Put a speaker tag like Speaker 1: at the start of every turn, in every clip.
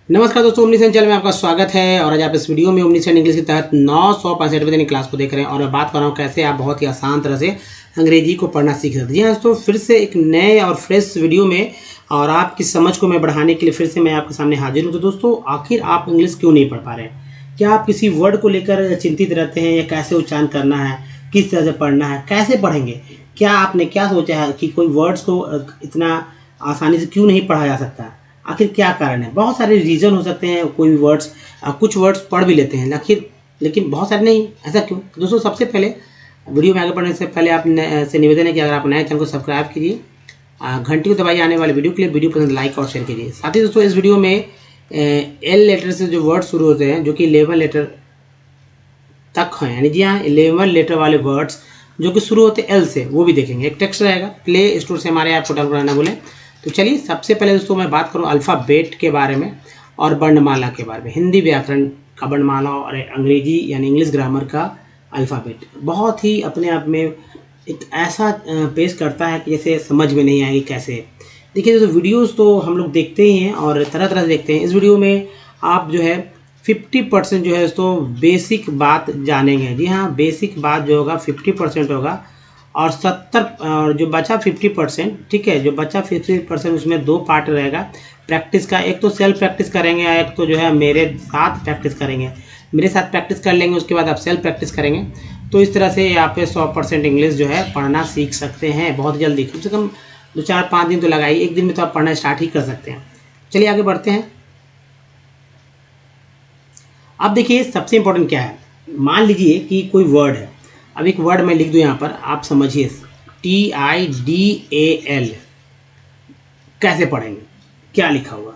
Speaker 1: नमस्कार दोस्तों, omni channel में आपका स्वागत है। और आज आप इस वीडियो में ओमनी इंग्लिश के तहत 965 क्लास को देख रहे हैं और मैं बात कर रहा हूँ कैसे आप बहुत ही आसान तरह से अंग्रेजी को पढ़ना सीख सकते हैं। जी हाँ दोस्तों, फिर से एक नए और फ्रेश वीडियो में और आपकी समझ को मैं बढ़ाने के लिए फिर से मैं आपके सामने हाजिर हूँ। तो दोस्तों, आखिर आप इंग्लिश क्यों नहीं पढ़ पा रहे हैं? क्या आप किसी वर्ड को लेकर चिंतित रहते हैं या कैसे उच्चारण करना है, किस तरह से पढ़ना है, कैसे पढ़ेंगे? क्या आपने क्या सोचा है कि कोई वर्ड्स को इतना आसानी से क्यों नहीं पढ़ा जा सकता? आखिर क्या कारण है? बहुत सारे रीज़न हो सकते हैं। कोई भी वर्ड्स कुछ वर्ड्स पढ़ भी लेते हैं लेकिन बहुत सारे नहीं। ऐसा क्यों? तो दोस्तों, सबसे पहले वीडियो में आगे बढ़ने से पहले आप से निवेदन है कि अगर आप नए चैनल को सब्सक्राइब कीजिए, घंटी को दबाइए आने वाले वीडियो के लिए, वीडियो पसंद लाइक और शेयर कीजिए। साथ ही दोस्तों, इस वीडियो में एल लेटर से जो वर्ड शुरू होते हैं जो कि 11 लेटर तक हैं, यानी जी हाँ 11 लेटर वाले वर्ड्स जो कि शुरू होते हैं एल से, वो भी देखेंगे। एक टेक्स्ट रहेगा, प्ले स्टोर से हमारे ऐप को डाउनलोड करना बोले। तो चलिए, सबसे पहले दोस्तों मैं बात करूं अल्फ़ाबेट के बारे में और वर्णमाला के बारे में। हिंदी व्याकरण का वर्णमाला और अंग्रेजी यानी इंग्लिश ग्रामर का अल्फ़ाबेट बहुत ही अपने आप में एक ऐसा पेश करता है कि जैसे समझ में नहीं आएगी कैसे। देखिए दोस्तों, वीडियोस तो हम लोग देखते ही हैं और तरह तरह से देखते हैं। इस वीडियो में आप जो है 50% जो है दोस्तों बेसिक बात जानेंगे। जी हाँ, बेसिक बात जो होगा 50% होगा और 70 और जो बचा 50%, ठीक है, जो बचा 50% उसमें दो पार्ट रहेगा प्रैक्टिस का। एक तो सेल्फ प्रैक्टिस करेंगे, एक तो जो है मेरे साथ प्रैक्टिस करेंगे। मेरे साथ प्रैक्टिस कर लेंगे, उसके बाद आप सेल्फ प्रैक्टिस करेंगे। तो इस तरह से आप 100% इंग्लिश जो है पढ़ना सीख सकते हैं बहुत जल्दी। कम से कम 2-4-5 दिन तो लगाइए, एक दिन में तो आप पढ़ना स्टार्ट ही कर सकते हैं। चलिए आगे बढ़ते हैं। अब देखिए, सबसे इंपॉर्टेंट क्या है। मान लीजिए कि कोई वर्ड है। अब एक वर्ड मैं लिख दूं यहाँ पर, आप समझिए। TIDAL कैसे पढ़ेंगे? क्या लिखा हुआ?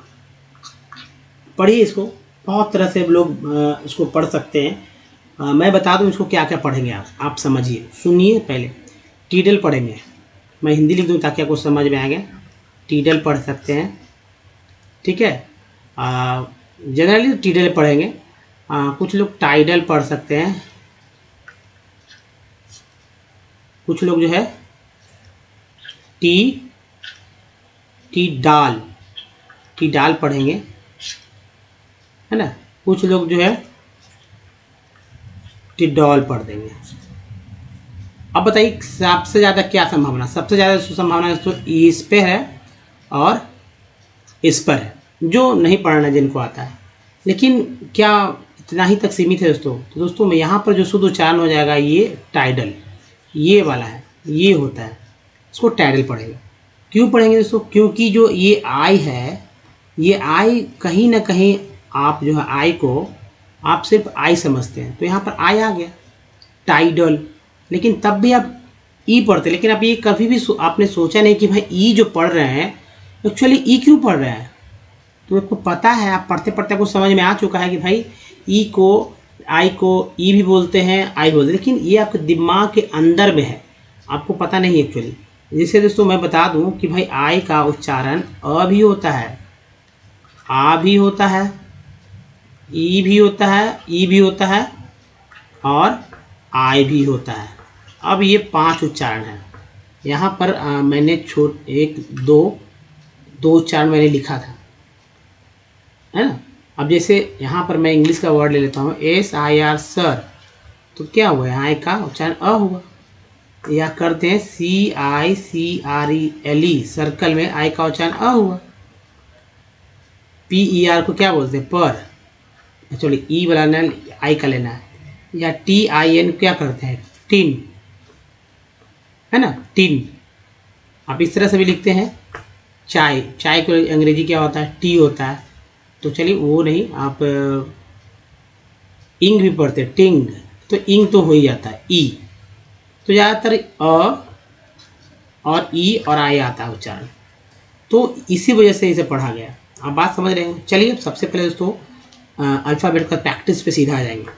Speaker 1: पढ़िए इसको। बहुत तरह से लोग इसको पढ़ सकते हैं। मैं बता दूं इसको क्या क्या पढ़ेंगे। आप समझिए, सुनिए। पहले टीडल पढ़ेंगे। मैं हिंदी लिख दूं ताकि आपको समझ में आएगा। टीडल पढ़ सकते हैं, ठीक है। जनरली टीडल पढ़ेंगे। कुछ लोग टाइडल पढ़ सकते हैं, कुछ लोग जो है टी डाल पढ़ेंगे, है ना। कुछ लोग जो है टिडॉल पढ़ देंगे। अब बताइए सबसे ज़्यादा क्या संभावना? सबसे ज़्यादा संभावना तो इस पे है और इस पर है, जो नहीं पढ़ना जिनको आता है। लेकिन क्या इतना ही तक सीमित है दोस्तों? तो दोस्तों मैं यहाँ पर जो शुद्ध उच्चारण हो जाएगा, ये टाइडल, ये वाला है, ये होता है, इसको टाइडल पढ़ेगा। क्यों पढ़ेंगे दोस्तों? क्योंकि जो ये आई है, ये आई कहीं ना कहीं आप जो है आई को आप सिर्फ आई समझते हैं, तो यहाँ पर आई आ गया टाइडल। लेकिन तब भी आप ई पढ़ते। लेकिन आप ये कभी भी आपने सोचा नहीं कि भाई ई जो पढ़ रहे हैं एक्चुअली ई क्यों पढ़ रहे हैं? तो आपको पता है, आप पढ़ते पढ़ते आपको समझ में आ चुका है कि भाई ई को आई को ई भी बोलते हैं, आई बोलते हैं, लेकिन ये आपके दिमाग के अंदर में है, आपको पता नहीं एक्चुअली। जैसे दोस्तों मैं बता दूं कि भाई आई का उच्चारण अ भी होता है, आ भी होता है, ई भी होता है, ई भी होता है और आई भी होता है। अब ये 5 उच्चारण हैं। यहाँ पर मैंने एक दो उच्चारण मैंने लिखा था, है ना। अब जैसे यहाँ पर मैं इंग्लिश का वर्ड ले लेता हूँ, SIR सर, तो क्या हुआ? आई का उच्चारण अ हुआ। या करते हैं CICRELE, सर्कल में आई का उच्चारण अ हुआ। PER को क्या बोलते हैं? पर। एक्चुअली ई वाला आई का लेना है। या TIN क्या करते हैं? टिन, है ना, टिन। आप इस तरह से भी लिखते हैं। चाय को अंग्रेजी क्या होता है? टी होता है। तो चलिए वो नहीं, आप इंग भी पढ़ते हैं, टिंग, तो इंग तो हो ही जाता है ई। तो ज़्यादातर अ और ई और आई आता है उच्चारण, तो इसी वजह से इसे पढ़ा गया। आप बात समझ रहे हैं? चलिए सबसे पहले दोस्तों अल्फ़ाबेट का प्रैक्टिस पे सीधा आ जाएंगे।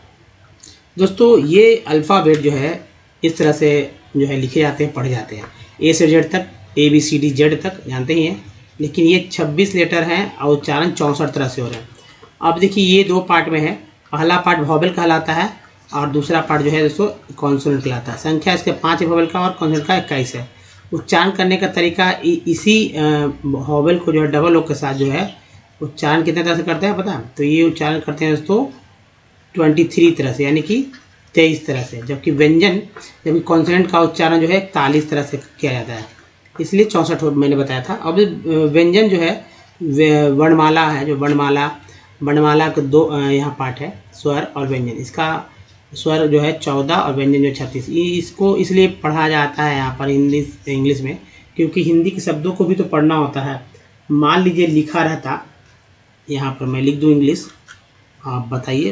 Speaker 1: दोस्तों ये अल्फ़ाबेट जो है इस तरह से जो है लिखे जाते हैं, पढ़े जाते हैं। ए से जेड तक, ABCD Z तक जानते ही हैं। लेकिन ये 26 लेटर हैं और उच्चारण 64 तरह से हो रहे हैं। अब देखिए ये दो पार्ट में है। पहला पार्ट वॉवेल कहलाता है और दूसरा पार्ट जो है दोस्तों कॉन्सोनेंट कहलाता है। संख्या इसके 5 वॉवेल का और कॉन्सोनेंट का 21 है। उच्चारण करने का तरीका इसी वॉवेल को जो है डबल ओ के साथ जो है उच्चारण कितने तरह से करते हैं पता है? तो ये उच्चारण करते हैं दोस्तों 23 तरह से, यानी कि 23 तरह से, जबकि व्यंजन जबकि कॉन्सोनेंट का उच्चारण जो है 41 तरह से किया जाता है, इसलिए 64 मैंने बताया था। अब व्यंजन जो है वर्णमाला है, जो वर्णमाला के दो यहाँ पार्ट है, स्वर और व्यंजन। इसका स्वर जो है 14 और व्यंजन जो 36। इसको इसलिए पढ़ा जाता है यहाँ पर इंग्लिश में, क्योंकि हिंदी के शब्दों को भी तो पढ़ना होता है। मान लीजिए लिखा रहता, यहाँ पर मैं लिख दूँ इंग्लिश, आप बताइए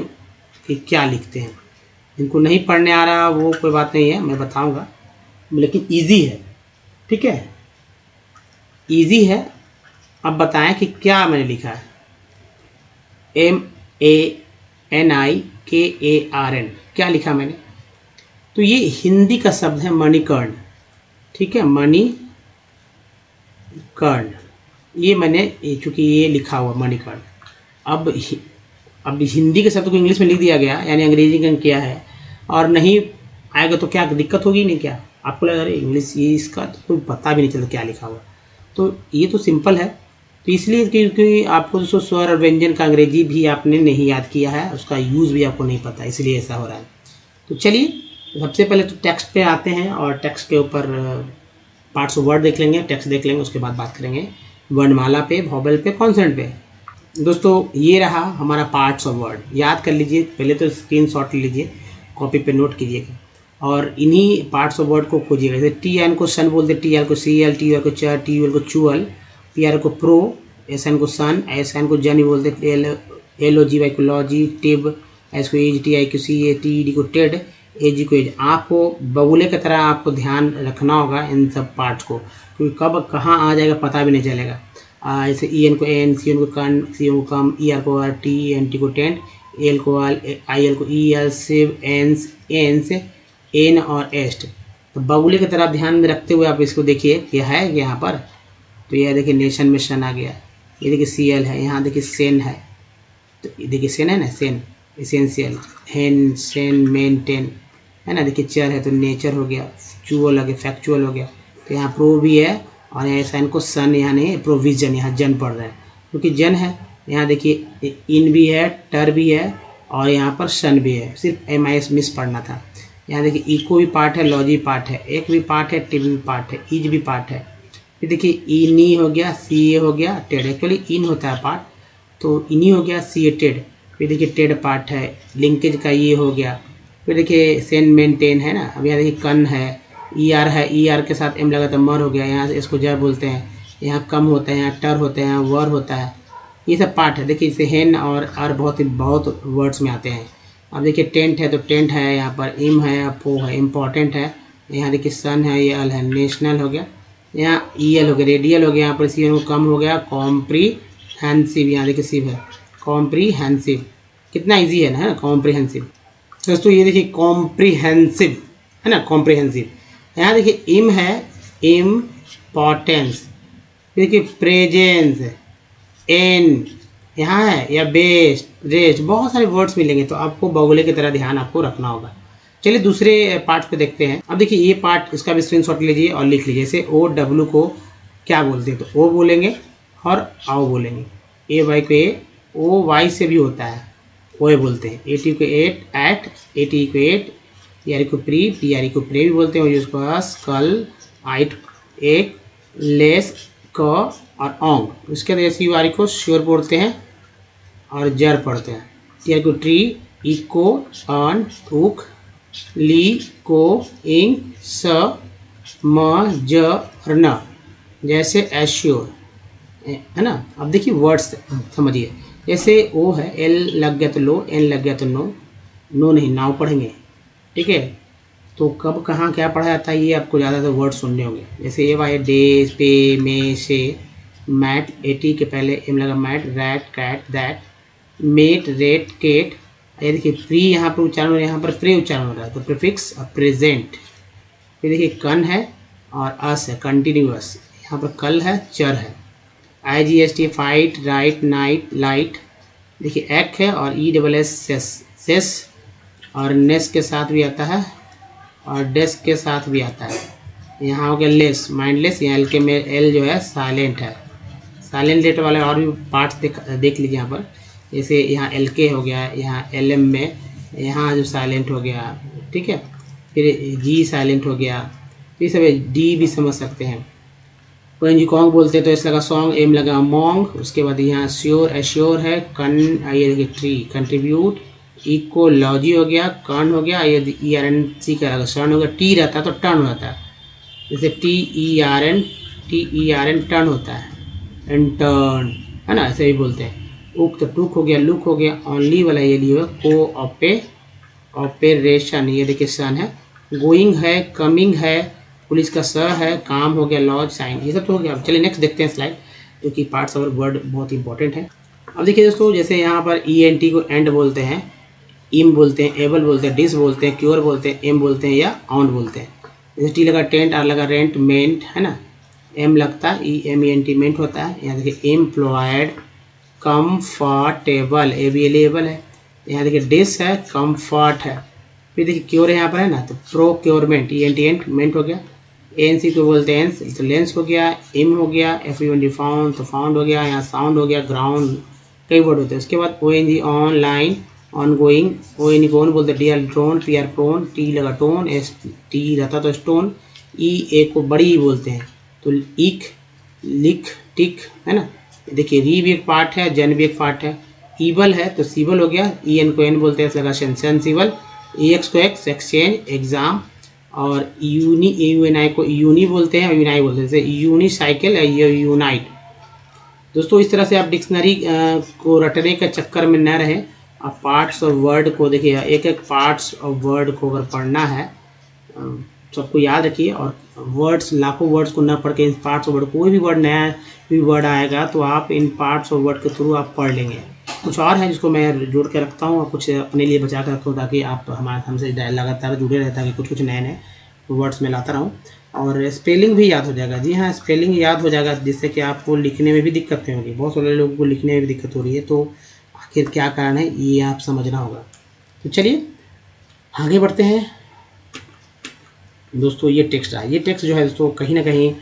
Speaker 1: कि क्या लिखते हैं। जिनको नहीं पढ़ने आ रहा वो कोई बात नहीं है, मैं बताऊँगा, लेकिन ईजी है, ठीक है, ईजी है। अब बताएं कि क्या मैंने लिखा है। MANIKARN, क्या लिखा मैंने? तो ये हिंदी का शब्द है मणिकर्ण, ठीक है, मणिकर्ण। ये मैंने चूँकि ये लिखा हुआ मणिकर्ण। अब हिंदी के शब्द को इंग्लिश में लिख दिया गया, यानी अंग्रेजी का किया है, और नहीं आएगा तो क्या दिक्कत होगी? नहीं, क्या आपको लगा अरे इंग्लिश ये इसका तो कोई पता भी नहीं चलता क्या लिखा हुआ? तो ये तो सिंपल है। तो इसलिए क्योंकि आपको दोस्तों स्वर और व्यंजन का अंग्रेजी भी आपने नहीं याद किया है, उसका यूज़ भी आपको नहीं पता, इसलिए ऐसा हो रहा है। तो चलिए सबसे पहले तो टेक्स्ट पे आते हैं, और टेक्स्ट के ऊपर पार्ट्स ऑफ वर्ड देख लेंगे, टेक्स्ट देख लेंगे, उसके बाद बात करेंगे वर्णमाला पे, वॉवेल पे, कॉन्सोनेंट पे। दोस्तों ये रहा हमारा पार्ट्स ऑफ वर्ड, याद कर लीजिए, पहले तो स्क्रीनशॉट ले लीजिए, कॉपी पे नोट कीजिएगा, और इन्हीं पार्ट्स ऑफ वर्ड को खोजिएगा। जैसे टी एन को सन बोलते, टी एल को सी एल, टी एल को चर, टी एल को चुअल, पी आर को प्रो, एस एन को सन, एस एन को जन बोलते, एल ओ जी वाई को लॉजी, टिब, एस को एज, टी आई को सी ए, टी डी को टेड, ए जी को एज। आपको बबूले की तरह आपको ध्यान रखना होगा इन सब पार्ट्स को, क्योंकि कब कहाँ आ जाएगा पता भी नहीं चलेगा। जैसे ई एन को एन, सी एन को कन, सी एन को कम, ई आर को आर, टी एन टी को टेंट, एल को आल, आई एल को ई एल, सिव, एंस, एंस, एन और एस्ट। तो बबूले की तरह ध्यान में रखते हुए आप इसको देखिए क्या है यहाँ पर। तो यह देखिए नेशन में सन आ गया, ये देखिए सी एल है, यहाँ देखिए सेन है, तो देखिए सेन है ना, सेन एसेंशियल, हेन, सेन, मेंटेन है ना, देखिए चर है तो नेचर हो गया, चुअल हो गया, फैक्चुअल हो गया। तो यहाँ प्रो भी है, और यहाँ सन को सन, यहाँ नहीं प्रोविजन, यहाँ जन पढ़ रहे हैं क्योंकि जन है। यहाँ देखिए इन भी है, टर भी है, और यहाँ पर सन भी है, सिर्फ MIS मिस पढ़ना था। यहाँ देखिए इको भी पार्ट है, लॉजी पार्ट है, एक भी पार्ट है, टिब भी पार्ट है, ईज भी पार्ट है। फिर देखिए इनी हो गया, सी ए हो गया, टेड, एक्चुअली इन होता है पार्ट, तो इनी हो गया, सी ए टेड। फिर देखिए टेड पार्ट है, लिंकेज का ये हो गया। फिर देखिए सेन मेंटेन है ना। अब यहाँ देखिए कन है, ई आर है, ई आर के साथ एम लगा तो मर हो गया, यहाँ से इसको जर बोलते हैं। यहाँ कम होता है, यहाँ टर होते हैं, वर होता है, ये सब पार्ट है। देखिए इसे हेन और बहुत वर्ड्स में आते हैं। अब देखिए टेंट है तो टेंट है, यहाँ पर इम है, पो है, इम्पॉर्टेंट है। यहाँ देखिए सन है, ये अल है, नेशनल हो गया। यहाँ ई एल हो गया, रेडियल हो गया, यहाँ पर सी कम हो गया, कॉम्प्रीहेंसिव, यहाँ देखिए सिव है, कॉम्प्रीहेंसिव। कितना इजी है ना कॉम्प्रीहेंसिव। दोस्तों ये देखिए कॉम्प्रीहेंसिव है ना, कॉम्प्रीहेंसिव। यहाँ देखिए इम है, इम्पॉर्टेंस। देखिए प्रेजेंस, एन यहाँ है, या बेस्ट, रेस्ट, बहुत सारे वर्ड्स मिलेंगे, तो आपको बगुले की तरह ध्यान आपको रखना होगा। चलिए दूसरे पार्ट पे देखते हैं। अब देखिए ये पार्ट, इसका भी स्क्रीनशॉट लीजिए और लिख लीजिए। जैसे ओ डब्ल्यू को क्या बोलते हैं, तो ओ बोलेंगे और आओ बोलेंगे। ए वाई को ए, ओ वाई से भी होता है, ओए बोलते हैं। ए टी को एट, एट, ए टी को एट, पी आर को प्री, पी आर को प्रे भी बोलते हैं। उसको कल, आइट, एक, लेस, क और ओंग। उसके बाद एस यू आर को श्योर बोलते हैं और जर पढ़ते हैं। टी आर को ट्री, इको, अन, उक, ली, को, इंग, स, म, ज और न, जैसे एश्योर है ना। अब देखिए वर्ड्स समझिए। जैसे ओ है, एल लग गया तो लो, एन लग गया तो नो, नो नहीं नाव पढ़ेंगे, ठीक है। तो कब कहाँ क्या पढ़ा जाता है ये आपको ज़्यादातर वर्ड सुनने होंगे। जैसे ए वाई डे, पे, में, से, मैट, एटी के पहले एम लगा, mat, rat, cat, that, met, rate, Kate. ये देखिए प्री यहाँ पर उच्चारण हो रहा है, यहाँ पर प्रे उच्चारण हो रहा है, तो प्रीफिक्स और प्रेजेंट। फिर देखिए कन है और अस है, कंटिन्यूअस। यहाँ पर कल है, चर है। IGST, fight, right, night, light. देखिए एक है और ई डबल एस, सेस, सेस, और नेस के साथ भी आता है और डेस्क के साथ भी आता है। यहाँ हो गया लेस, माइंडलेस। यहाँ एल के में एल जो है साइलेंट है, साइलेंट लेटर वाले और भी पार्ट्स देख लीजिए यहाँ पर। जैसे यहाँ एल के हो गया, यहाँ एल एम में यहाँ जो साइलेंट हो गया, ठीक है। फिर जी साइलेंट हो गया, ये सब डी भी समझ सकते हैं। कोई जी कॉन्ग बोलते हैं तो इसका सॉन्ग, एम लगा मॉन्ग। उसके बाद यहाँ श्योर एश्योर है, कन ये देखिए ट्री, कंट्रीब्यूट। इकोलॉजी हो गया, कन हो गया, ये ई आर एन सी का लगा, सन हो गया। टी रहता है तो टर्न हो जाता है, जैसे T E R N turn होता है, एंड टर्न है ना, ऐसे ही बोलते हैं। उक तो टुक हो गया, लुक हो गया। ऑनली वाला ये लियो को ऑपरेशन, ये देखिए सन है। गोइंग है, कमिंग है, पुलिस का स है, काम हो गया, लॉज साइन, ये सब तो हो गया। चलिए नेक्स्ट देखते हैं स्लाइड, जो कि पार्ट्स और वर्ड बहुत इंपॉर्टेंट है। अब देखिए दोस्तों, जैसे यहाँ पर ई एन टी को एंड बोलते हैं, इम बोलते हैं, एबल बोलते हैं, डिस बोलते हैं, क्योर बोलते हैं, एम बोलते हैं या ऑन बोलते हैं। जैसे टी लगा टेंट, आर लगा रेंट, मेंट है ना, एम लगता है E M E N T ment होता है। यहाँ देखिए एम्प्लॉयड, कम्फर्टेबल, एवेलेबल है। यहाँ देखिए डिस है, कम्फर्ट है। फिर देखिए क्योर यहाँ पर है ना, तो procurement, E N T ent ment हो गया। एन सी को बोलते हैं एंस, तो लेंस हो गया। एम हो गया, F U N D found, तो फाउंड हो गया। यहाँ साउंड हो गया, ग्राउंड, कई वर्ड होते हैं। उसके बाद O N G online, ongoing, O N को बोलते हैं D R drone, P R prone, T लगा टोन, एस टी रहता तो स्टोन। ई ए को बड़ी बोलते हैं, तो इक, लिख, टिक है ना। देखिए री भी एक पार्ट है, जन भी एक पार्ट है। ईबल है तो सीबल हो गया। ई एन को एन बोलते हैं, लगा सेंसिबल। ई एक्स को एक्स, एक्सचेंज, एग्जाम। और यूनी, यू एन आई को यूनी बोलते हैं और यूनाई बोलते हैं, जैसे यूनिसाइकिल या यूनाइट। दोस्तों इस तरह से आप डिक्शनरी को रटने के चक्कर में न रहें। आप पार्ट्स और वर्ड को देखिए, एक एक पार्ट्स और वर्ड को अगर पढ़ना है सबको याद रखिए। और वर्ड्स, लाखों वर्ड्स को न पढ़ के इन पार्ट्स और वर्ड, कोई भी वर्ड नया भी वर्ड आएगा तो आप इन पार्ट्स और वर्ड के थ्रू आप पढ़ लेंगे। कुछ और है जिसको मैं जोड़ के रखता हूँ और कुछ अपने लिए बचा कर रखता हूँ, ताकि आप हमारे हमसे लगातार जुड़े रहता है, कुछ नए नए वर्ड्स में लाता रहूँ। और स्पेलिंग भी याद हो जाएगा। जी हाँ, स्पेलिंग याद हो जाएगा, जिससे कि आपको लिखने में भी दिक्कत नहीं होगी। बहुत सारे लोगों को लिखने में भी दिक्कत हो रही है, तो आखिर क्या कारण है ये आप समझना होगा। तो चलिए आगे बढ़ते हैं दोस्तों। ये टेक्स्ट है, ये टेक्स्ट जो है दोस्तों कहीं ना कहीं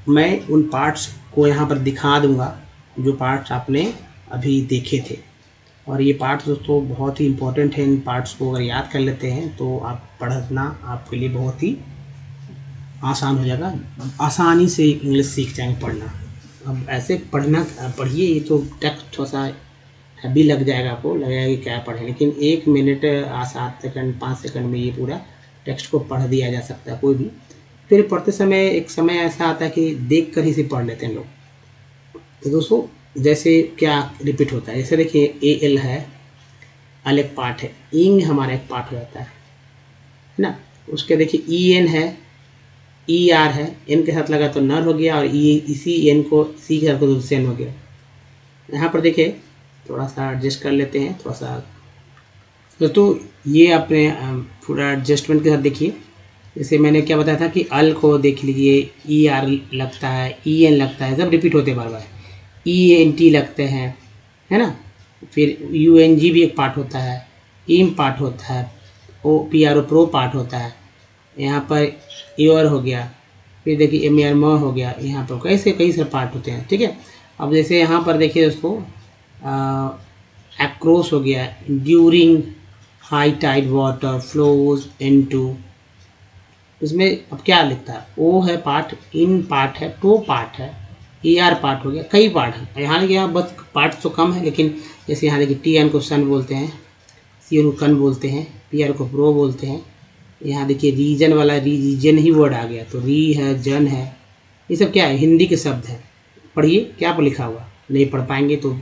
Speaker 1: मैं उन पार्ट्स को यहाँ पर दिखा दूँगा जो पार्ट्स आपने अभी देखे थे। और ये पार्ट्स दोस्तों बहुत ही इम्पोर्टेंट है। इन पार्ट्स को अगर याद कर लेते हैं तो आप पढ़ना आपके लिए बहुत ही आसान हो जाएगा, आसानी से इंग्लिश सीख जाएंगे पढ़ना। अब ऐसे पढ़ना पढ़िए, ये तो टेक्स्ट थोड़ा सा हैवी लग जाएगा, आपको लगेगा कि क्या पढ़ें, लेकिन 1 मिनट 7 सेकंड 5 सेकंड में ये पूरा टेक्स्ट को पढ़ दिया जा सकता है कोई भी। फिर पढ़ते समय एक समय ऐसा आता है कि देख कर ही से पढ़ लेते हैं लोग। तो दोस्तों जैसे क्या रिपीट होता है, जैसे देखिए ए एल है, अल एक पार्ट है, इंग हमारा एक पार्ट हो जाता है ना। उसके देखिए ई एन है, ई आर है, एन के साथ लगा तो नर हो गया, और ई इसी एन को सी के साथ तो सेन हो गया। यहाँ पर देखिए थोड़ा सा एडजस्ट कर लेते हैं, थोड़ा सा दोस्तों ये अपने पूरा एडजस्टमेंट के साथ देखिए। जैसे मैंने क्या बताया था कि अल को देख लीजिए, ई आर लगता है, ई एन लगता है, सब रिपीट होते हैं बार बार। ई एन टी लगते हैं, है ना। फिर यू एन जी भी एक पार्ट होता है, इम पार्ट होता है, O P R O pro part होता है। यहाँ पर योर हो गया, फिर देखिए एम आर म हो गया। यहाँ पर कैसे कई सारे पार्ट होते हैं, ठीक है। अब जैसे यहाँ पर देखिए दोस्तों एक्रोस हो गया, during high tide water flows into, इसमें अब क्या लिखता है, ओ है पार्ट, इन पार्ट है, टो पार्ट है, ई आर पार्ट हो गया, कई पार्ट है। यहाँ बस पार्ट तो कम है, लेकिन जैसे यहाँ देखिए टी एन को सन बोलते हैं, सी एन को कन बोलते हैं, पी आर को प्रो बोलते हैं। यहाँ देखिए रीजन वाला रीजन ही वर्ड आ गया, तो री है, जन है, ये सब क्या है, हिंदी के शब्द है। पढ़िए क्या पर लिखा हुआ, नहीं पढ़ पाएंगे तो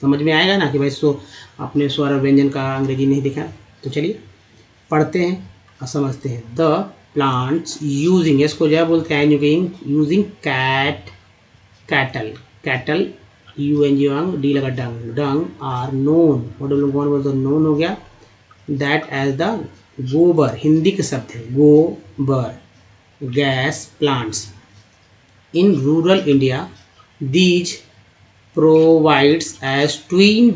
Speaker 1: समझ में आएगा ना कि भाई अपने स्वर व्यंजन का अंग्रेजी नहीं दिखा। तो चलिए पढ़ते हैं और समझते हैं। द प्लांट्स यूजिंग, इसको क्या बोलते हैं, using cattle U N G D लगा डंग आर नोन, कौन बोलते नोन हो गया, दैट एज द गोबर, हिंदी के शब्द है गोबर, gas plants. In rural India these provides as twin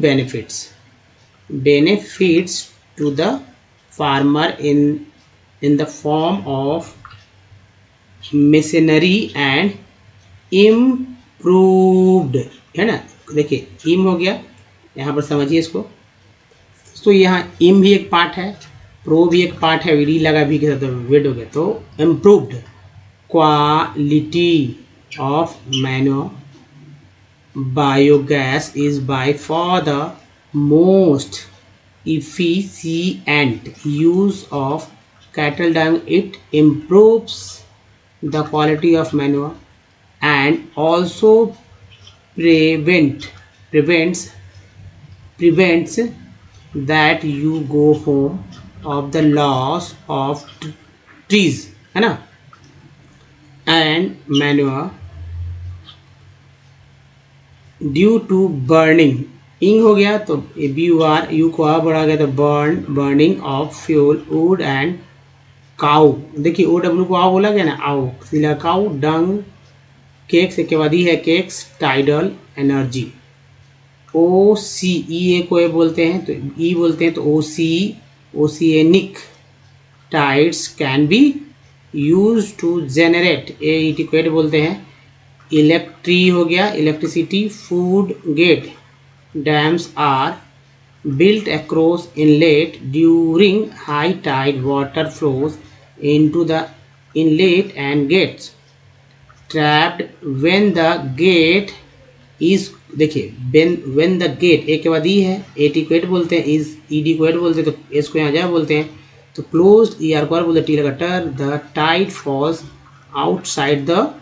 Speaker 1: benefits to the farmer in the form of machinery and improved, है ना। देखिए इम हो गया, यहाँ पर समझिए इसको। तो यहाँ इम भी एक पार्ट है, प्रो भी एक पार्ट है, वीडी लगा भी के साथ वेड हो गया। तो improved quality of manure biogas is by far the most efficient use of cattle dung. It improves the quality of manure and also prevents that you go home of the loss of trees, है ना। and manure due to burning, इंग हो गया तो B you are, you को आ बढ़ा गया तो burning of fuel wood and cow. देखिए ओ डब्ल्यू को आओ बोला गया ना, आओ सिला काउ डंग केक्स के बाद ही है केक्स tidal energy. O C E A को ए बोलते हैं तो ई बोलते हैं तो oceanic tides can be use to generate, A E T को एड बोलते हैं। इलेक्ट्री हो गया electricity, food gate dams are built across inlet during high tide. Water flows into the inlet and gets trapped when the gate is, देखिए when the gate ए के बाद ई है, A T को एट बोलते हैं, इज ई डी को eight बोलते हैं तो एस को यहाँ जा बोलते हैं। तो क्लोज्ड ई आर को बोलते टी लगा टर, the tide falls outside the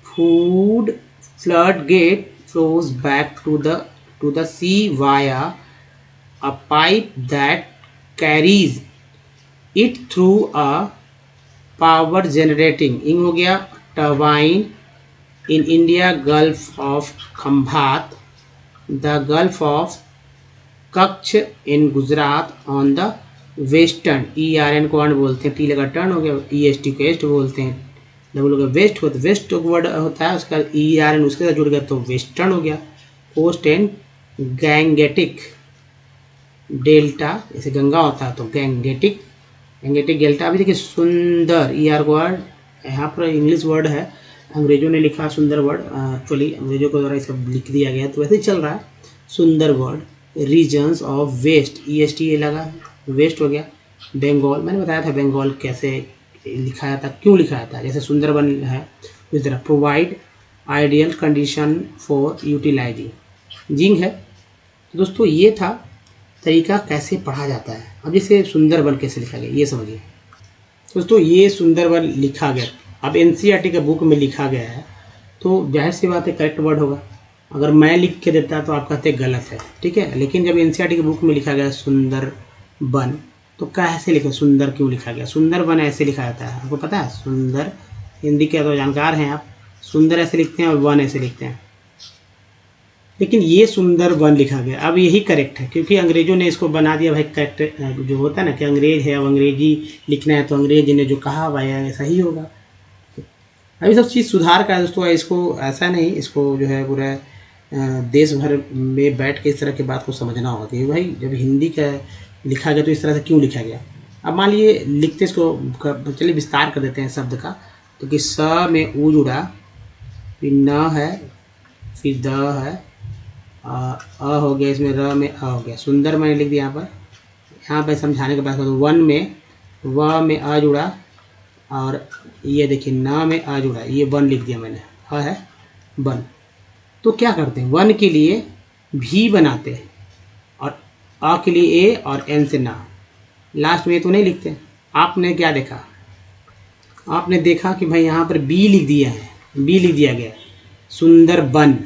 Speaker 1: food floodgate flows back to the sea via a pipe that carries it through a power generating, ing हो गया turbine in India, Gulf of Khambhat, the Gulf of Kutch in Gujarat on the western, E R N को बोलते हैं, T लगा turn हो गया, ई S T को एस्ट बोलते हैं, डबल हो गया वेस्ट हो, तो वेस्ट वर्ड होता है उसका ई आर एन उसके साथ जुड़ गया तो वेस्टर्न हो गया। कोस्ट एंड गैंगेटिक डेल्टा, जैसे गंगा होता है तो गैंगेटिक डेल्टा। अभी देखिए सुंदर ई आर वर्ड, यहाँ पर इंग्लिश वर्ड है, अंग्रेजों ने लिखा सुंदर वर्ड, एक्चुअली अंग्रेजों के द्वारा ये सब लिख दिया गया तो वैसे ही चल रहा है। सुंदर word regions of west, E S T लगा वेस्ट हो गया। बंगाल, मैंने बताया था बंगाल कैसे लिखाया था, क्यों लिखाया था, जैसे सुंदरबन है उस तरह provide ideal condition for utilizing है। तो दोस्तों ये था तरीका कैसे पढ़ा जाता है। अब जैसे सुंदरबन कैसे लिखा गया ये समझिए। दोस्तों ये सुंदरबन लिखा गया, अब एनसीईआरटी के बुक में लिखा गया है तो जाहिर सी बात है करेक्ट वर्ड होगा। अगर मैं लिख के देता तो आप कहते गलत है, ठीक है। लेकिन जब एनसीईआरटी के बुक में लिखा गया सुंदरबन तो कैसे लिखा, सुंदर क्यों लिखा गया, सुंदरबन ऐसे लिखा जाता है, आपको पता है। सुंदर हिंदी के तो जानकार हैं आप, सुंदर ऐसे लिखते हैं और वन ऐसे लिखते हैं, लेकिन ये सुंदरबन लिखा गया। अब यही करेक्ट है क्योंकि अंग्रेजों ने इसको बना दिया भाई, करेक्ट जो होता है ना कि अंग्रेज है, अब अंग्रेजी लिखना है तो अंग्रेज ने जो कहा भाई ऐसा ही होगा। अभी सब चीज़ सुधार का है दोस्तों, इसको ऐसा नहीं, इसको जो है पूरा देश भर में बैठ के इस तरह की बात को समझना होगा कि भाई जब हिंदी का लिखा गया तो इस तरह से क्यों लिखा गया। अब मान लिए लिखते इसको, चलिए विस्तार कर देते हैं शब्द का। तो कि स में ऊ जुड़ा, फिर न है, फिर द है, अ हो गया, इसमें र में अ हो गया। सुंदर मैंने लिख दिया यहाँ पर समझाने के बाद। वन में व में अ जुड़ा और ये देखिए न में अ जुड़ा, ये वन लिख दिया मैंने, अ है वन। तो क्या करते हैं, वन के लिए भी बनाते हैं और अ के लिए ए और एन से ना, लास्ट में तो नहीं लिखते। आपने क्या देखा, आपने देखा कि भाई यहाँ पर बी लिख दिया है, बी लिख दिया गया सुंदरबन,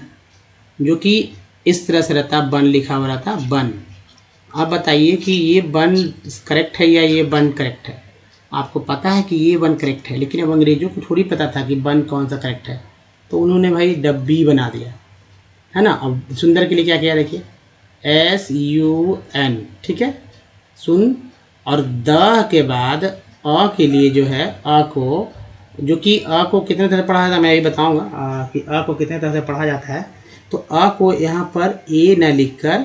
Speaker 1: जो कि इस तरह से रहता, बन लिखा हुआ रहता बन। आप बताइए कि ये बन करेक्ट है या ये बन करेक्ट है। आपको पता है कि ये बन करेक्ट है, लेकिन अब अंग्रेजों को थोड़ी पता था कि बन कौन सा करेक्ट है, तो उन्होंने भाई डब्बी बना दिया, है ना। अब सुंदर के लिए क्या किया देखिए, SUN, ठीक है, सुन। और द के बाद अ के लिए जो है अ को, जो कि अ को कितने तरह से पढ़ा जाता है मैं ये बताऊंगा कि अ को कितने तरह से पढ़ा जाता है। तो अ को यहाँ पर ए न लिख कर,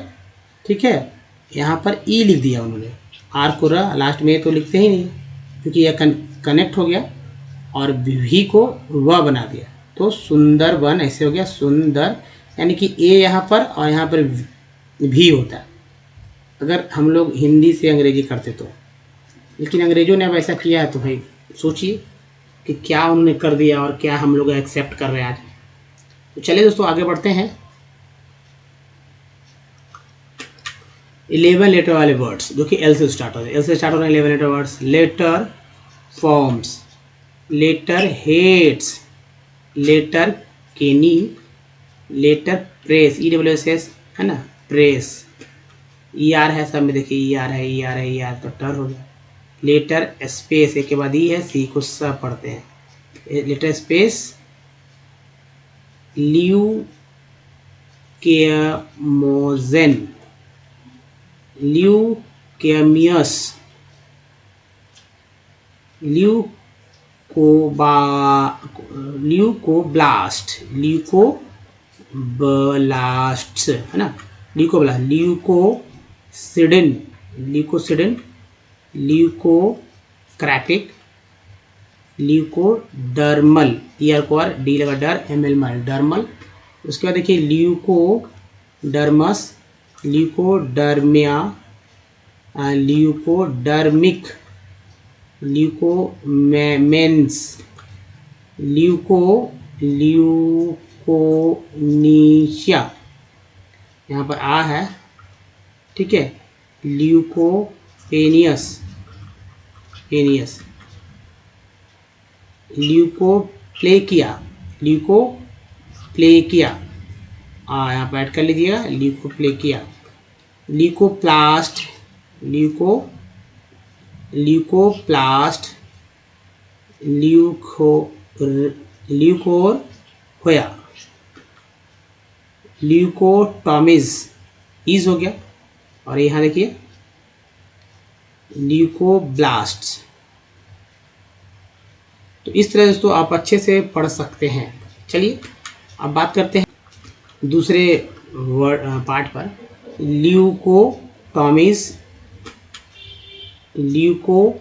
Speaker 1: ठीक है, यहाँ पर ई लिख दिया उन्होंने, आर को र, लास्ट में तो लिखते ही नहीं क्योंकि यह कनेक्ट हो गया, और भी को व बना दिया, तो सुंदर वन ऐसे हो गया सुंदर, यानी कि ए यहाँ पर और यहाँ पर भी होता है अगर हम लोग हिंदी से अंग्रेजी करते तो। लेकिन अंग्रेजों ने अब ऐसा किया है तो भाई सोचिए कि क्या उन्होंने कर दिया और क्या हम लोग एक्सेप्ट कर रहे हैं आज। तो चलिए दोस्तों आगे बढ़ते हैं। 11 लेटर वाले वर्ड्स जो कि एल से स्टार्ट हो रहे हैं, एल से स्टार्ट हो रहे हैं 11 letter words. Letter forms, letter heads, letter केनी, लेटर प्रेस, EWSS है ना, प्रेस। ER है सब में, देखिए ER है, ER है, ER तो टर हो गया। लेटर स्पेस, एक के बाद ई है, सी को सब पढ़ते हैं। लेटर स्पेस ल्यूकेमोजेन, ल्यूकेमियस, ल्यूकोब्लास्ट, ल्यूकोब्लास्ट है ना, ल्यूकोब्लास्ट, ल्यूकोसिडिन, ल्यूकोसिडिन, ल्यूकोक्रैटिक, ल्यूकोडर्मल, ईयर को आर डी लगा डर, ML माइल डर्मल। उसके बाद देखिए ल्यूकोडर्मस, ल्यूकोडर्मिया, ल्यूकोडर्मिक, ल्यूकोमेंस, ल्यूकोनीशिया, यहाँ पर आ है, ठीक है, ल्यूकोपेनियस, पेनियस, ल्यूकोप्लेकिया, ल्यूकोप्लेकिया यहाँ पर ऐड कर लीजिएगा, ल्यूकोप्लेकिया, ल्यूकोप्लास्ट, ल्यूकोप्लास्ट, ल्यूकोरहोया, ल्यूकोटॉमिज, ईज हो गया। और यहाँ देखिए ल्यूकोब्लास्ट। तो इस तरह दोस्तों आप अच्छे से पढ़ सकते हैं। चलिए अब बात करते हैं दूसरे वर्ड पार्ट पर। ल्यूकोटॉमिज, ल्यूकोट्रिएन,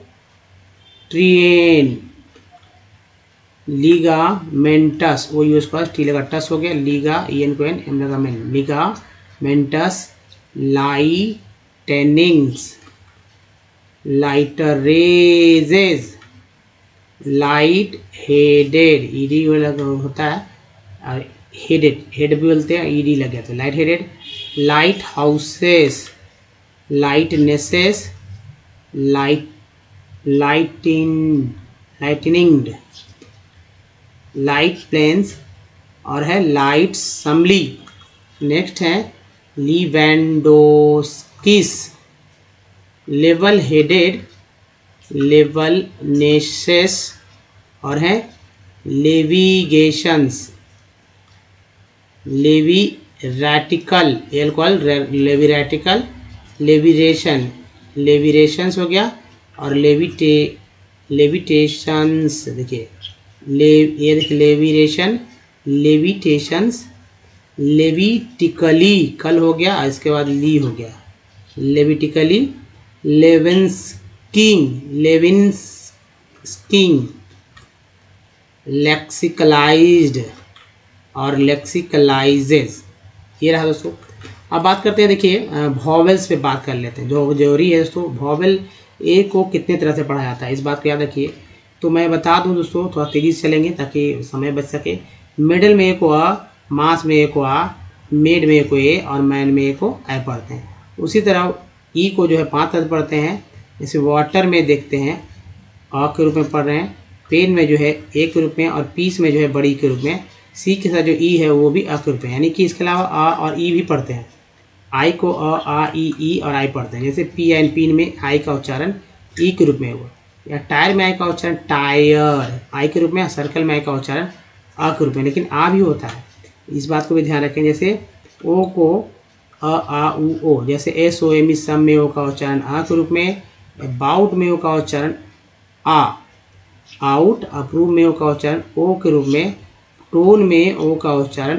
Speaker 1: लिगामेंटस, वो यूज कर टी लगा टस हो गया, लीगा EN को N M लगा men, ligaments, lightenings, lighterages, light headed, ED होता है, और हेडेड, हेड भी बोलते हैं, ED लग गया तो light headed, light houses, lightnesses, lightninged, light planes, और है लाइट समली। नेक्स्ट है लिवेंडोस्किस, लेवल हेडेड, लेवल नेसेस, और है लेविगेशंस, लेविरैटिकल, एल्कोहल लेविरैटिकल, लेविरेशन, लेविरेशंस हो गया, और लेविटेशंस, देखिए ये देखिए लेविरेशन, लेविटेशंस, लेविटिकली कल हो गया, इसके बाद ली हो गया, लेविटिकली, लेविन्स्किंग, लेक्सिकलाइज्ड, और लेक्सिकलाइजेज। ये रहा दोस्तों। अब बात करते हैं, देखिए वॉवेल्स पे बात कर लेते हैं, जो जरूरी है दोस्तों। वॉवेल ए को कितने तरह से पढ़ा जाता है इस बात को याद रखिए। तो मैं बता दूं दोस्तों, थोड़ा तेज़ी से चलेंगे ताकि समय बच सके। मिडल में एक को आ, मास में एक को आ, मेड में एक को ए, और मैन में एक को आई पढ़ते हैं। उसी तरह ई को जो है 5 तरह पढ़ते हैं। जैसे वाटर में देखते हैं अ के रूप में पढ़ रहे हैं, पेन में जो है ए के रूप में, और पीस में जो है बड़ी के रूप में, सी के साथ जो ई है वो भी अ के रूप में, यानी कि इसके अलावा आ और ई भी पढ़ते हैं। आई को अ, आ, ई और आई पढ़ते हैं। जैसे पी एंड पीन में आई का उच्चारण ई के रूप में हुआ, या टायर में आई का उच्चारण टायर आई के रूप में, सर्कल में आई का उच्चारण अ के रूप में, लेकिन आ भी होता है, इस बात को भी ध्यान रखें। जैसे ओ को अ, आ, उ, ओ, जैसे SOM सम में ओ का उच्चारण आ के रूप में, अबाउट में ओ का उच्चारण आ, आउट, अप्रूव में ओ का उच्चारण ओ के रूप में, टोन में ओ का उच्चारण,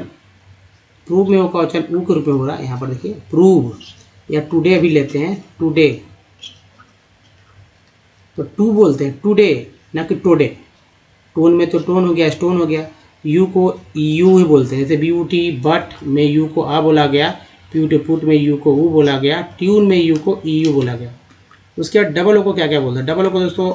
Speaker 1: प्रूव में ओ का उच्चारण ऊ के रूप में हो रहा है। यहाँ पर देखिए प्रूव, या टुडे भी लेते हैं, टुडे तो टू बोलते हैं, टुडे ना कि टोडे। टोन में तो टोन हो गया, स्टोन हो गया, यू को यू ही बोलते हैं। जैसे ब्यूटी बट में यू को आ बोला गया, प्यूटी पुट में यू को ऊ बोला गया, ट्यून में यू को ई यू बोला गया। उसके बाद डबल ओ को क्या क्या बोलते हैं? डबल ओ को दोस्तों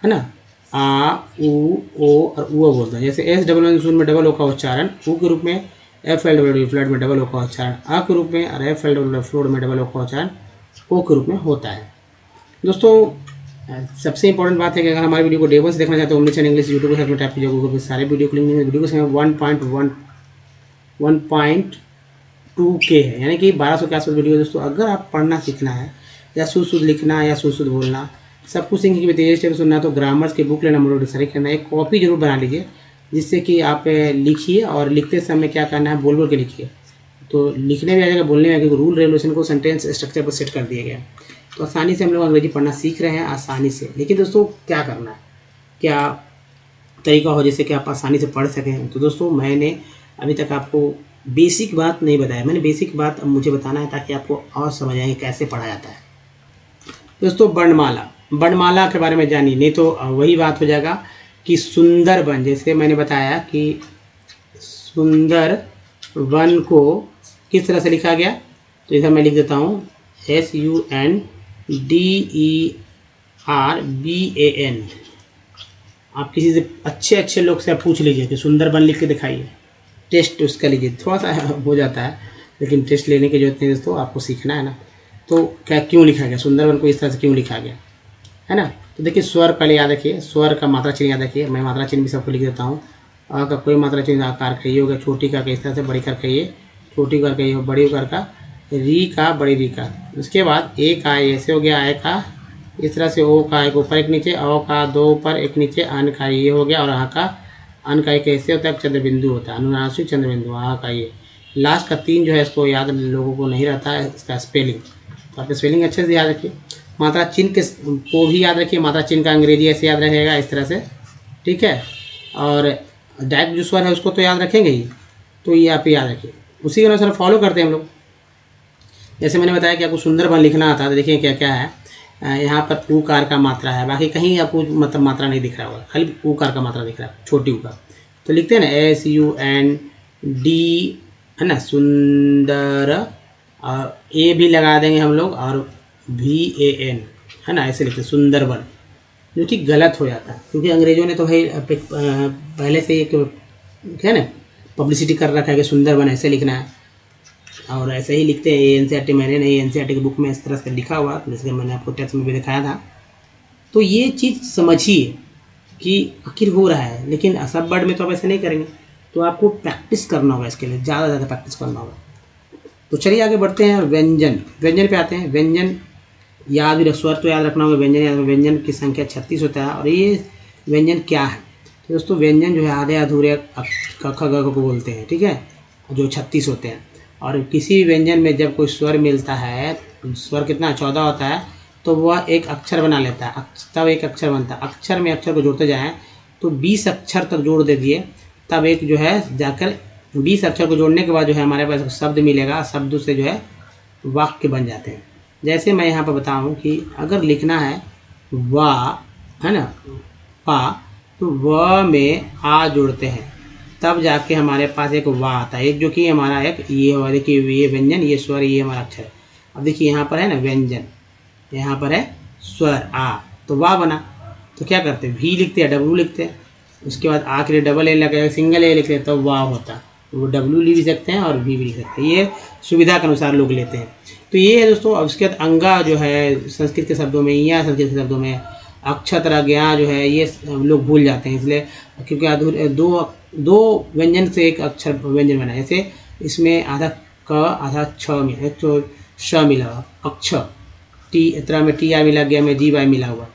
Speaker 1: है ना, आ ऊ ओ और ऊ बोलते हैं। जैसे एस डबल एन में डबल ओ का उच्चारण ऊ के रूप में, एफ एल डब्ल्यू फ्लड में डबल ओ का उच्चारण आ के रूप में, और एफ एल डब्ल्यू फ्लोड में डबल ओ का उच्चारण ओ के रूप में होता है। दोस्तों सबसे इंपॉर्टेंट बात है कि अगर हमारी वीडियो को डेमो से देखना चाहते हो ओमनीचैनल इंग्लिश यूट्यूब को हेल्प टैप कीजिए, गूगल पे सारे वीडियो को लिंक मिलेंगे। वीडियो का समय 1.2K है, यानी कि 1200 के आसपास वीडियो। दोस्तों अगर आप पढ़ना सीखना है या शुद्ध लिखना या शुद्ध बोलना सब कुछ सीखने की तेजी से सुनना, तो ग्रामर्स की बुक लेना, मोड डिक्शनरी करना, एक कॉपी जरूर बना लीजिए, जिससे कि आप लिखिए और लिखते समय क्या करना है, बोल बोल के लिखिए, तो लिखने में आ जाएगा, बोलने में आएगा। रूल रेगुलेशन को सेंटेंस स्ट्रक्चर पर सेट कर दिया गया, तो आसानी से हम लोग अंग्रेजी पढ़ना सीख रहे हैं, आसानी से। लेकिन दोस्तों क्या करना है, क्या तरीका हो जिससे कि आप आसानी से पढ़ सकें? तो दोस्तों मैंने अभी तक आपको बेसिक बात नहीं बताया, मैंने बेसिक बात अब मुझे बताना है ताकि आपको और समझ आए कैसे पढ़ा जाता है। दोस्तों वर्णमाला के बारे में जानिए, नहीं तो वही बात हो जाएगा कि सुंदर वन, जैसे मैंने बताया कि सुंदर वन को किस तरह से लिखा गया, तो इधर मैं लिख देता हूँ SUNDERBAN। आप किसी से अच्छे लोग से आप पूछ लीजिए कि सुंदर वन लिख के दिखाइए, टेस्ट उसका लीजिए, थोड़ा सा हो जाता है, लेकिन टेस्ट लेने की जरूरत नहीं दोस्तों, आपको सीखना है ना। तो क्या क्यों लिखा गया, सुंदर वन को इस तरह से क्यों लिखा गया, है ना। तो देखिए स्वर पहले याद रखिए, स्वर का मात्रा चिन्ह याद रखिए। मैं मात्रा चिन्ह भी सबको लिख देता हूँ। अ का कोई मात्रा चिन्ह आकार कहिए होगा, छोटी का इस तरह से, बड़ी कर कहिए, छोटी कर कहिए, बड़ी कर का, री का, बड़ी री का। उसके बाद ए का ऐसे हो गया, आय का इस तरह से, ओ का एक ऊपर एक नीचे, अ का दो ऊपर एक नीचे, अन का ये हो गया, और आ का अन का एक ऐसे होता है, चंद्र बिंदु होता है, अनुनासिक चंद्र बिंदु, आ का ये लास्ट का 3 जो है इसको याद लोगों को नहीं रहता है, इसका स्पेलिंग, तो आप स्पेलिंग अच्छे से याद रखिए। मात्रा चिन्ह को भी याद रखिए, मात्रा चिन्ह का अंग्रेजी ऐसे याद रहेगा इस तरह से, ठीक है। और डायरेक्ट जो स्वर है उसको तो याद रखेंगे ही, तो ये आप याद रखिए, उसी के अनुसार फॉलो करते हैं हम लोग। जैसे मैंने बताया कि आपको सुंदर वन लिखना आता है, तो देखिए क्या क्या है, यहाँ पर ऊकार का मात्रा है, बाकी कहीं आपको मतलब मात्रा नहीं दिख रहा होगा, खाली ऊकार का मात्रा दिख रहा है, छोटी ऊकार, तो लिखते हैं ना SUND, है ना, सुंदर, और ए भी लगा देंगे हम लोग, और VAN, है ना, ऐसे लिखते हैं सुंदर वन, जो कि गलत हो जाता है, क्योंकि अंग्रेजों ने तो भाई पहले से एक है ना पब्लिसिटी कर रखा है कि सुंदर वन ऐसे लिखना है, और ऐसे ही लिखते हैं। NCERT मैंने नहीं, NCERT की बुक में इस तरह से लिखा हुआ, जैसे मैंने आपको टेक्स्ट में भी दिखाया था। तो ये चीज़ समझिए कि आखिर हो रहा है, लेकिन सब वर्ड में तो आप ऐसे नहीं करेंगे, तो आपको प्रैक्टिस करना होगा, इसके लिए ज़्यादा प्रैक्टिस करना होगा। तो चलिए आगे बढ़ते हैं, व्यंजन पे आते हैं। व्यंजन याद भी, स्वर तो याद रखना होगा, व्यंजन याद, व्यंजन की संख्या 36 होता है। और ये व्यंजन क्या है, तो दोस्तों व्यंजन जो है आधे अधूरे क ख ग को बोलते हैं, ठीक है, जो 36 होते हैं। और किसी व्यंजन में जब कोई स्वर मिलता है, स्वर कितना 14 होता है, तो वह एक अक्षर बना लेता है, तब एक अक्षर बनता है। अक्षर में अक्षर को जोड़ते जाएँ तो 20 अक्षर तक जोड़ दीजिए, तब एक जो है जाकर 20 अक्षर को जोड़ने के बाद जो है हमारे पास शब्द मिलेगा, शब्द से जो है वाक्य बन जाते हैं। जैसे मैं यहाँ पर बताऊँ कि अगर लिखना है वाह, है ना, वाह, तो व में आ जोड़ते हैं, तब जाके हमारे पास एक वाह आता है, एक जो कि हमारा एक ये हुआ, देखिए ये व्यंजन, ये स्वर, ये हमारा अक्षर। अब देखिए यहाँ पर है ना व्यंजन, यहाँ पर है स्वर आ, तो वाह बना। तो क्या करते हैं, वी लिखते हैं, डब्ल्यू लिखते हैं, उसके बाद आ के लिए डबल ए लगे, सिंगल ए लिखते हैं, तो वाह होता, वो डब्ल्यू लिख भी सकते हैं और वी भी लिख सकते हैं, ये सुविधा के अनुसार लोग लेते हैं। तो ये है दोस्तों। अब उसके बाद अंगा जो है संस्कृत के शब्दों में, या संस्कृत के शब्दों में अक्षर ज्ञा जो है, ये लोग भूल जाते हैं, इसलिए क्योंकि अधूरे दो व्यंजन से एक अक्षर व्यंजन बना है। जैसे इसमें आधा क आधा छ में एक तो श मिला हुआ, अक्ष, टी इतना में टी आई मिला गया, में जी वाई मिला हुआ,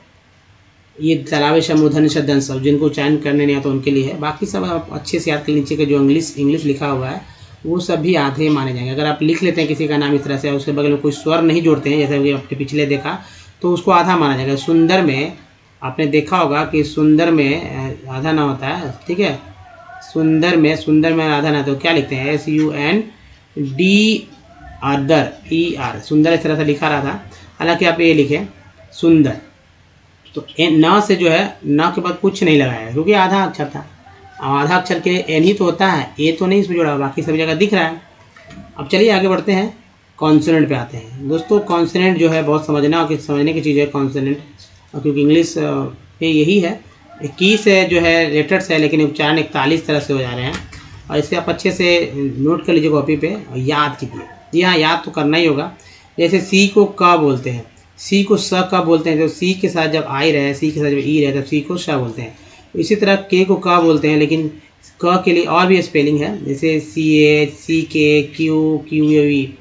Speaker 1: ये तालाबे समूधन शब्द सब, जिनको चयन करने नहीं आता उनके लिए है। बाकी सब आप अच्छे से याद कर नीचे के जो इंग्लिश लिखा हुआ है वो सब भी आधे माने जाएंगे। अगर आप लिख लेते हैं किसी का नाम इस तरह से, उसके बगल में कोई स्वर नहीं जोड़ते हैं, जैसे कि आपने पिछले देखा, तो उसको आधा माना जाएगा। सुंदर में आपने देखा होगा कि सुंदर में आधा ना होता है, ठीक है, सुंदर में आधा ना, तो क्या लिखते हैं SUND अदर ER, सुंदर इस तरह से लिखा रहा था, हालांकि आप ये लिखें सुंदर, तो न से जो है, न के बाद कुछ नहीं लगाया क्योंकि आधा अक्षर था, आधा अक्षर के लिए एन ही तो होता है, ए तो नहीं इसमें जोड़ा, बाकी सभी जगह दिख रहा है। अब चलिए आगे बढ़ते हैं, कॉन्सोनेंट पे आते हैं। दोस्तों कॉन्सोनेंट जो है बहुत समझने की चीज़ है कॉन्सोनेंट, क्योंकि इंग्लिश में यही है, 21 है जो है लेटर्स है, लेकिन उच्चारण 41 तरह से हो जा रहे हैं। और इसे आप अच्छे से नोट कर लीजिए कॉपी पे और याद कीजिए। जी हाँ, याद तो करना ही होगा। जैसे सी को क बोलते हैं, सी को स क बोलते हैं, तो सी के साथ जब आई रहे, सी के साथ जब ई रहे, तब सी को श बोलते हैं। इसी तरह के को क बोलते हैं, लेकिन क के लिए और भी स्पेलिंग है, जैसे सी एच, सी के, क्यू, क्यू वी।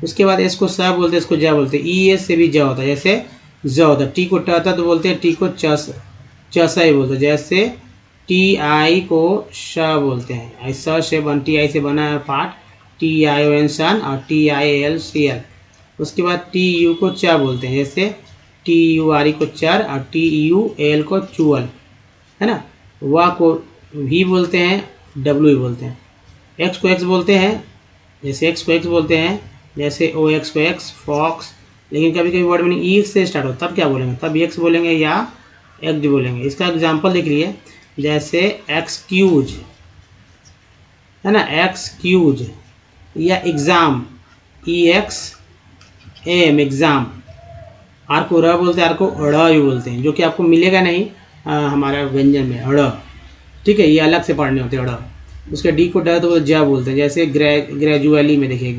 Speaker 1: उसके बाद एस को स बोलते हैं, इसको ज बोलते हैं। ई एस से भी ज होता है, जैसे ज होता है। टी को ट होता है तो बोलते हैं, टी को च ही बोलते हैं। जैसे टी आई को श बोलते हैं, स से टी आई से बना है पाठ, T I O N son और T I L C L. उसके बाद टी यू को च बोलते हैं, जैसे टी यू आर ई को चर और टी यू एल को चुअल, है ना। वा को भी बोलते हैं, डब्ल्यू ही बोलते हैं। एक्स को एक्स बोलते हैं, जैसे एक्स को एक्स बोलते हैं, जैसे ओ एक्स को एक्स, फॉक्स। लेकिन कभी कभी वर्ड में ई से स्टार्ट हो, तब क्या बोलेंगे, तब एक्स बोलेंगे या एक्स बोलेंगे। इसका एग्जाम्पल देख लीजिए, जैसे एक्सक्यूज, है ना, एक्सक्यूज, या exam, E X M, exam. R को र बोलते हैं, आर को ड़ भी बोलते हैं, जो कि आपको मिलेगा नहीं हमारा व्यंजन में, ड़, ठीक है, ये अलग से पढ़ने होते हैं ड़। उसके डी को ड तो ज बोलते हैं, जैसे ग्रेजुअली में देखिए,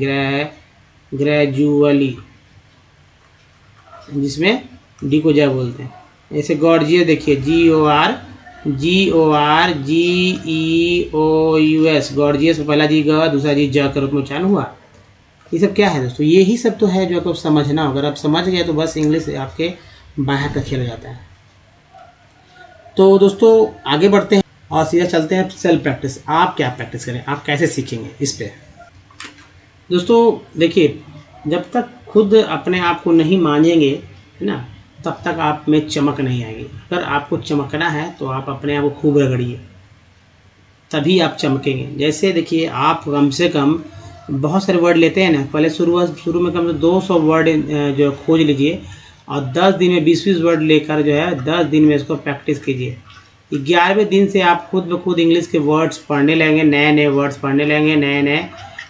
Speaker 1: ग्रेजुअली, जिसमें डी को ज बोलते हैं। जैसे गॉर्जियस देखिए, GORGEOUS, गॉर्जियस, पहला जी ग, दूसरा जी ज के रूप में उच्चारण हुआ। ये सब क्या है दोस्तों, यही सब तो है जो आपको समझना होगा। अगर आप समझ गए तो बस इंग्लिश आपके बाहर का खेल हो जाता है। तो दोस्तों आगे बढ़ते हैं और सीधा चलते हैं सेल्फ प्रैक्टिस। आप क्या प्रैक्टिस करें, आप कैसे सीखेंगे इस पे। दोस्तों देखिए, जब तक खुद अपने आप को नहीं मानेंगे, है ना, तब तक आप में चमक नहीं आएगी। अगर आपको चमकना है तो आप अपने आप को खूब रगड़िए, तभी आप चमकेंगे। जैसे देखिए, आप कम से कम बहुत सारे वर्ड लेते हैं ना, पहले शुरू में कम से 200 वर्ड जो खोज लीजिए, और 10 दिन में 20-20 वर्ड लेकर जो है 10 दिन में इसको प्रैक्टिस कीजिए। 11वें दिन से आप खुद ब खुद इंग्लिश के वर्ड्स पढ़ने लगेंगे, नए नए वर्ड्स पढ़ने लगेंगे, नए नए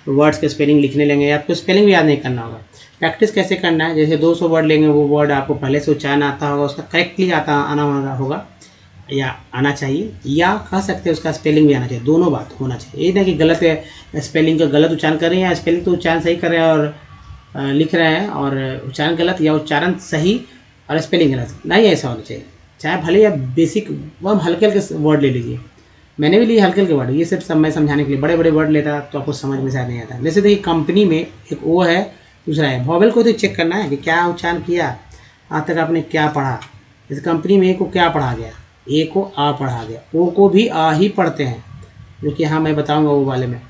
Speaker 1: वर्ड्स के स्पेलिंग लिखने लगेंगे। आपको स्पेलिंग भी याद नहीं करना होगा। प्रैक्टिस कैसे करना है, जैसे 200 वर्ड लेंगे, वो वर्ड आपको पहले से उच्चारण आता होगा, उसका करेक्टली आना होगा या आना चाहिए, या कह सकते हैं उसका स्पेलिंग भी आना चाहिए। दोनों बात होना चाहिए। ये नहीं कि गलत है, स्पेलिंग का गलत उच्चारण कर रहे हैं, या स्पेलिंग तो उच्चारण सही कर रहे हैं और लिख रहे हैं और उच्चारण गलत, या उच्चारण सही और स्पेलिंग गलत, नहीं ऐसा होना चाहिए। चाहे भले या बेसिक हम हल्के हल्के वर्ड ले लीजिए, मैंने भी लिए हल्के हल्के वर्ड, ये सब मैं समझाने के लिए। बड़े बड़े वर्ड लेता तो आपको समझ में शायद नहीं आता। जैसे देखिए, कंपनी में एक ओ है, दूसरा है, वॉवेल को तो चेक करना है कि क्या उच्चारण किया, आज तक आपने क्या पढ़ा। जैसे कंपनी में ए को क्या पढ़ा गया, ए को आ पढ़ा गया, ओ को भी आ ही पढ़ते हैं, जो कि हाँ मैं बताऊंगा वो वाले में।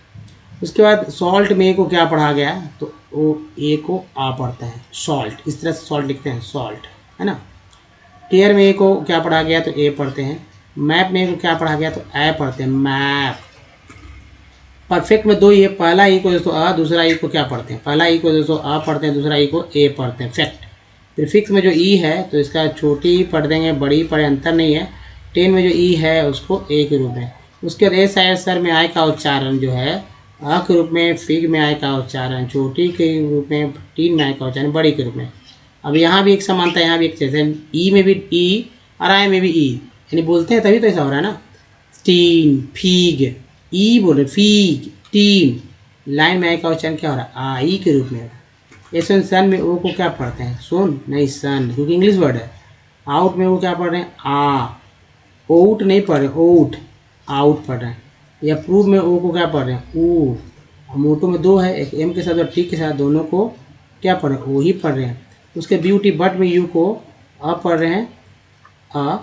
Speaker 1: उसके बाद सॉल्ट में ए को क्या पढ़ा गया, तो ओ ए को आ पढ़ता है, सॉल्ट, इस तरह से सॉल्ट लिखते हैं, सॉल्ट, है ना। टेयर में ए को क्या पढ़ा गया, तो ए पढ़ते हैं। मैप में ए को क्या पढ़ा गया, तो ए पढ़ते हैं, मैप। परफेक्ट में 2 ये, पहला ई को दोस्तों आ, दूसरा ई को क्या पढ़ते हैं, पहला ई को दोस्तों आ पढ़ते हैं, दूसरा ई को ए पढ़ते हैं, फैक्ट। प्रीफिक्स में जो ई है तो इसका छोटी पढ़ देंगे, बड़ी पढ़े, अंतर नहीं है। 10 में जो ई है उसको ए के रूप में। उसके बाद एस आई सर में आई का उच्चारण जो है अ के रूप में, फिग में आई का उच्चारण छोटी के रूप में, 3 में आई का उच्चारण बड़ी के रूप में। अब यहाँ भी एक समानता, यहाँ भी एक जैसे ई में भी ई और आई में भी ई, यानी बोलते हैं तभी तो ऐसा हो रहा है ना। टीन, फीग, ई बोल रहे, फीग, टीन। लाइन में आई का उच्चारण क्या हो रहा है, आई के रूप में। ऐसे सन में ओ को क्या पढ़ते हैं, सुन नहीं सन, क्योंकि इंग्लिश वर्ड है। आउट में वो क्या पढ़ रहे हैं, आ, ओट नहीं पढ़ रहे, ओट, आउट पढ़ रहे हैं। या प्रूव में ओ को क्या पढ़ रहे हैं, ऊ। मोटो में 2 है, एक एम के साथ और टी के साथ, दोनों को क्या पढ़ रहे हैं, ओ ही पढ़ रहे हैं। उसके ब्यूटी बट में यू को अ पढ़ रहे हैं, अ,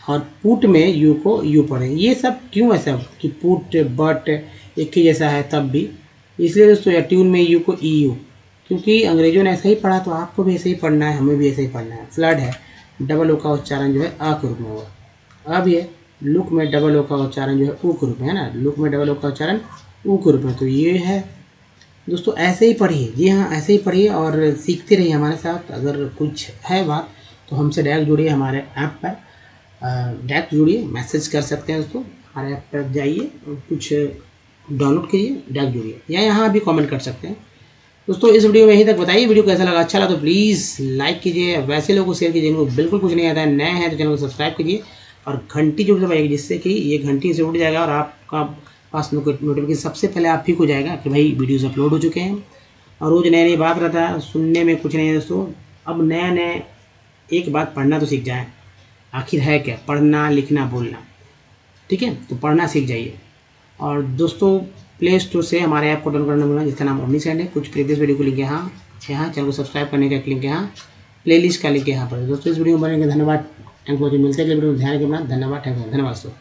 Speaker 1: और पुट में यू को यू पढ़ रहे हैं। ये सब क्यों ऐसा कि पुट बट एक ही जैसा है तब भी, इसलिए दोस्तों। या ट्यून में यू को ई यू, क्योंकि अंग्रेजों ने ऐसा ही पढ़ा तो आपको भी ऐसे ही पढ़ना है, हमें भी ऐसे ही पढ़ना है। फ्लड है, डबल ओ का उच्चारण जो है अ के रूप में होगा। अब ये लुक में डबल ओ का उच्चारण जो है ऊ के रूप में, है ना, लुक में डबल ओ का उच्चारण ऊ के रूप में। तो ये है दोस्तों, ऐसे ही पढ़िए, जी हाँ ऐसे ही पढ़िए और सीखते रहिए हमारे साथ। अगर कुछ है बात तो हमसे डायरेक्ट जुड़िए, हमारे ऐप पर डायरेक्ट जुड़िए, मैसेज कर सकते हैं दोस्तों। हमारे ऐप पर जाइए, कुछ डाउनलोड कीजिए, डायरेक्ट जुड़िए, या यहाँ भी कमेंट कर सकते हैं। दोस्तों इस वीडियो में यहीं तक, बताइए वीडियो कैसा लगा। अच्छा लगा तो प्लीज़ लाइक कीजिए, वैसे लोगों को शेयर कीजिए जिनको बिल्कुल कुछ नहीं आता है। नए हैं तो चैनल को सब्सक्राइब कीजिए और घंटी जरूर दबाइए, जिससे कि ये घंटी से उठ जाएगा और आपका पास नोटिफिकेशन सबसे पहले आप ही को जाएगा कि भाई वीडियोज़ अपलोड हो चुके हैं। और रोज़ नई नई बात रहता है, सुनने में कुछ नहीं है दोस्तों। अब नया नया एक बात पढ़ना तो सीख जाएँ, आखिर है क्या, पढ़ना लिखना बोलना, ठीक है, तो पढ़ना सीख जाइए। और दोस्तों प्ले स्टोर से हमारे ऐप को डाउनलोड करना भूलना, जिसका नाम ओमनीसेंड है। कुछ प्रीवियस वीडियो को लिंक यहाँ चैनल को सब्सक्राइब करने का लिंक यहाँ, प्लेलिस्ट का लिंक यहाँ पर। दोस्तों इस वीडियो में बनने के धन्यवाद, थैंक यू। मिलते हैं अगले वीडियो में, ध्यान रखना, धन्यवाद, थैंक यू, धन्यवाद दोस्तों।